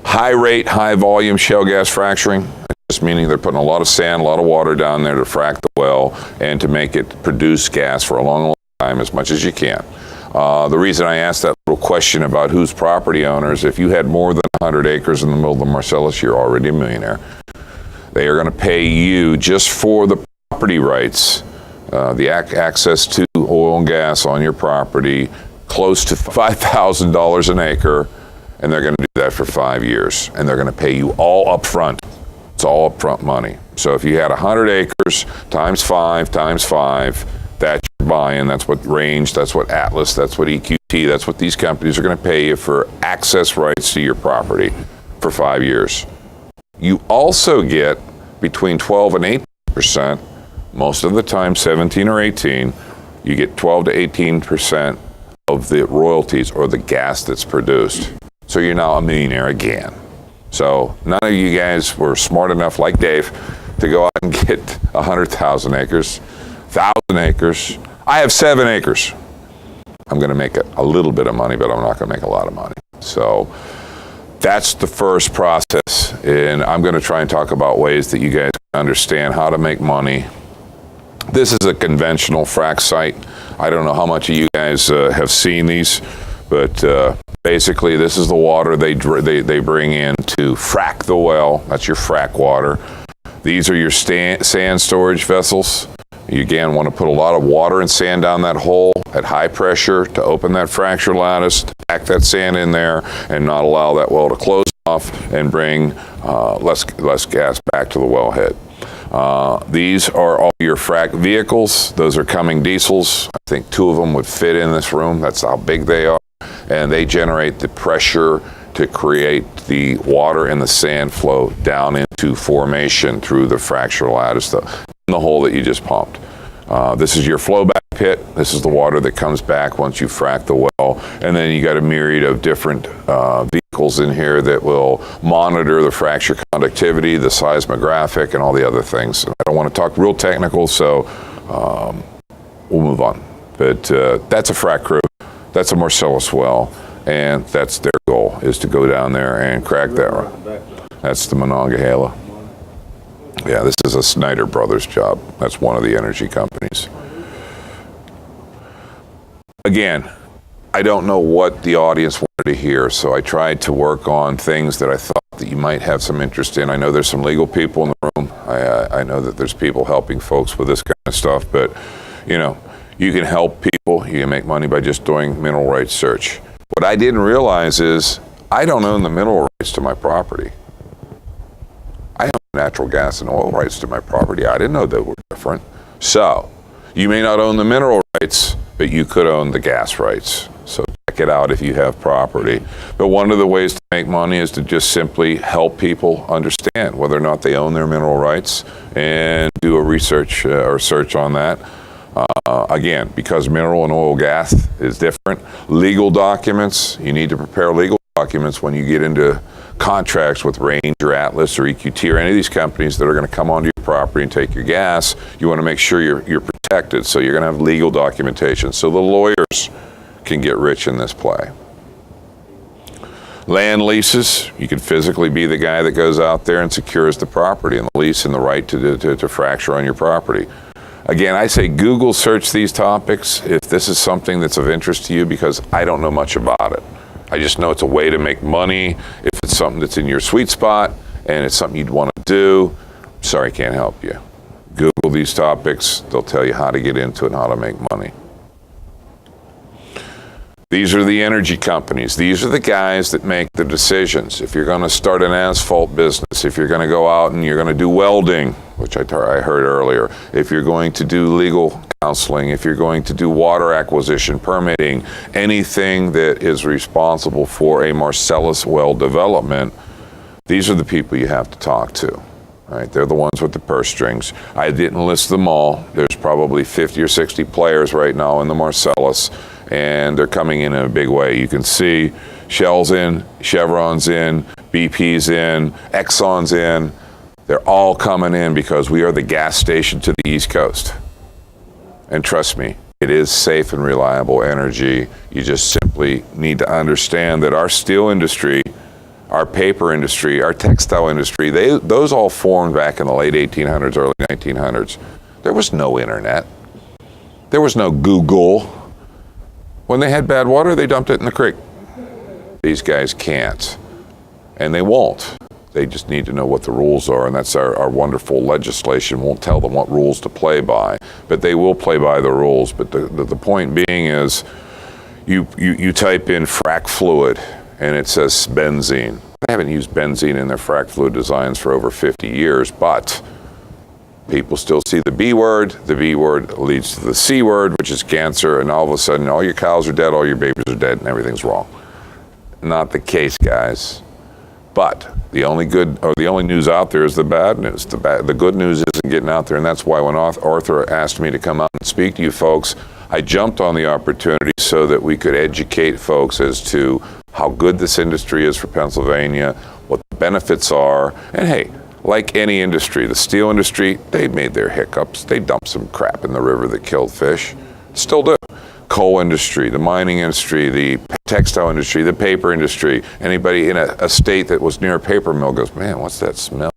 High rate, high volume shale gas fracturing, just meaning they're putting a lot of sand, a lot of water down there to frack the well and to make it produce gas for a long, long time, as much as you can. The reason I asked that little question about who's property owners, if you had more than 100 acres in the middle of the Marcellus, you're already a millionaire. They are going to pay you just for the property rights, the access to oil and gas on your property, close to $5,000 an acre, and they're going to do that for 5 years, and they're going to pay you all up front. It's all up front money. So if you had 100 acres times 5, that's your buy-in. That's what Range, that's what Atlas, that's what EQT, that's what these companies are going to pay you for access rights to your property for 5 years. You also get between 12 and 18%, most of the time 17 or 18, you get 12 to 18% of the royalties or the gas that's produced. So you're now a millionaire again. So none of you guys were smart enough, like Dave, to go out and get 100,000 acres, 1,000 acres. I have 7 acres. I'm going to make a little bit of money, but I'm not going to make a lot of money. So that's the first process. And I'm going to try and talk about ways that you guys can understand how to make money. This is a conventional frac site. I don't know how much of you guys have seen these, but basically this is the water they bring in to frack the well. That's your frack water. These are your sand storage vessels. You again want to put a lot of water and sand down that hole at high pressure to open that fracture lattice, to pack that sand in there and not allow that well to close off and bring less gas back to the wellhead. These are all your frac vehicles. Those are Cumming diesels. I think 2 of them would fit in this room. That's how big they are. And they generate the pressure to create the water and the sand flow down into formation through the fracture lattice, the hole that you just pumped. This is your flowback pit. This is the water that comes back once you frack the well. And then you got a myriad of different vehicles in here that will monitor the fracture conductivity, the seismographic, and all the other things. I don't want to talk real technical, so we'll move on. But that's a frac crew. That's a Marcellus well, and that's their goal, is to go down there and crack that one. That's the Monongahela. Yeah, this is a Snyder Brothers job. That's one of the energy companies. Again, I don't know what the audience wanted to hear, so I tried to work on things that I thought that you might have some interest in. I know there's some legal people in the room. I know that there's people helping folks with this kind of stuff, but you know, you can help people. You can make money by just doing mineral rights search. What I didn't realize is I don't own the mineral rights to my property. I own natural gas and oil rights to my property. I didn't know they were different. So you may not own the mineral rights, but you could own the gas rights. So check it out if you have property. But one of the ways to make money is to just simply help people understand whether or not they own their mineral rights and do a research or search on that. Again, because mineral and oil gas is different. Legal documents, you need to prepare legal documents when you get into contracts with Range or Atlas or EQT or any of these companies that are going to come onto your property and take your gas. You want to make sure you're protected, so you're going to have legal documentation so the lawyers can get rich in this play. Land leases, you can physically be the guy that goes out there and secures the property and the lease and the right to fracture on your property. Again, I say Google search these topics if this is something that's of interest to you, because I don't know much about it. I just know it's a way to make money. If it's something that's in your sweet spot and it's something you'd want to do, sorry, I can't help you. Google these topics. They'll tell you how to get into it and how to make money. These are the energy companies. These are the guys that make the decisions. If you're going to start an asphalt business, if you're going to go out and you're going to do welding, which I heard earlier, if you're going to do legal counseling, if you're going to do water acquisition, permitting, anything that is responsible for a Marcellus well development, these are the people you have to talk to. Right? They're the ones with the purse strings. I didn't list them all. There's probably 50 or 60 players right now in the Marcellus, and they're coming in a big way. You can see Shell's in, Chevron's in, BP's in, Exxon's in. They're all coming in because we are the gas station to the East Coast. And trust me, it is safe and reliable energy. You just simply need to understand that our steel industry, our paper industry, our textile industry, those all formed back in the late 1800s, early 1900s. There was no internet. There was no Google. When they had bad water, they dumped it in the creek. These guys can't, and they won't. They just need to know what the rules are, and that's our wonderful legislation. Won't tell them what rules to play by, but they will play by the rules. But the point being is, you type in frac fluid, and it says benzene. They haven't used benzene in their frac fluid designs for over 50 years, but people still see the B word. The B word leads to the C word, which is cancer, and all of a sudden, all your cows are dead, all your babies are dead, and everything's wrong. Not the case, guys. But the only news out there is the bad news. The good news isn't getting out there, and that's why when Arthur asked me to come out and speak to you folks, I jumped on the opportunity so that we could educate folks as to how good this industry is for Pennsylvania, what the benefits are, and hey, like any industry, the steel industry, they made their hiccups. They dumped some crap in the river that killed fish. Still do. Coal industry, the mining industry, the textile industry, the paper industry. Anybody in a state that was near a paper mill goes, man, what's that smell?